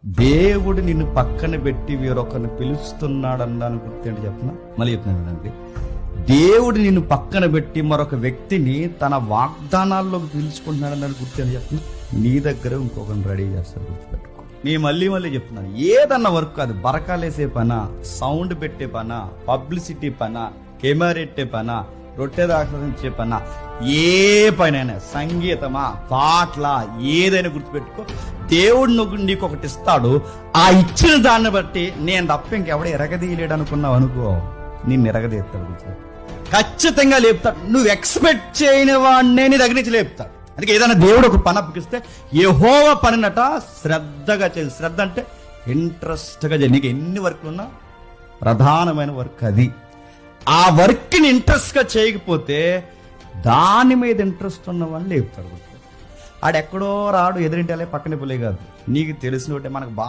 దేవుడు నిన్ను పక్కన పెట్టి వేరొకరిని పిలుస్తున్నాడు అన్నాను గుర్తేంటి చెప్తున్నా, మళ్ళీ చెప్తున్నాను కదండి. దేవుడు నిన్ను పక్కన పెట్టి మరొక వ్యక్తిని తన వాగ్దానాల్లోకి పిలుచుకుంటున్నాడు అన్నాడు గుర్తేంటి చెప్తున్నా. నీ దగ్గర ఇంకొకరిని రెడీ చేస్తాడు, గుర్తుపెట్టుకో. నేను మళ్ళీ చెప్తున్నాను, ఏదన్నా వర్క్, అది బరకాలేసే పనా, సౌండ్ పెట్టే పనా, పబ్లిసిటీ పనా, కెమెరా ఎట్టే పనా, రొట్టె దాఖలించే పనా, ఏ పనైనా, సంగీతమా, పాటల, ఏదైనా గుర్తుపెట్టుకో. దేవుడు నీకు ఒకటి ఇస్తాడు. ఆ ఇచ్చిన దాన్ని బట్టి నేను తప్ప ఇంకెవడ ఎరగదీయలేడు అనుకున్నావు అనుకో, నిన్ను ఎరగదీస్తాడు, గుర్తుపెట్టు. ఖచ్చితంగా లేపుతాడు. నువ్వు ఎక్స్పెక్ట్ చేయని వాడినే నీ దగ్గర నుంచి లేపుతాడు. అందుకే ఏదైనా దేవుడు ఒక పని అప్పగిస్తే యెహోవా పనినట శ్రద్ధగా చేయాలి. శ్రద్ధ అంటే ఇంట్రెస్ట్గా చేయాలి. నీకు ఎన్ని వర్క్లు ఉన్నా ప్రధానమైన వర్క్ అది. ఆ వర్క్ని ఇంట్రెస్ట్గా చేయకపోతే దాని మీద ఇంట్రెస్ట్ ఉన్న వాళ్ళు లేపుతాడు. ఆడెక్కడో రాడు, ఎదురింటి పక్కనే పులే కాదు, నీకు తెలిసిన మనకు బాగా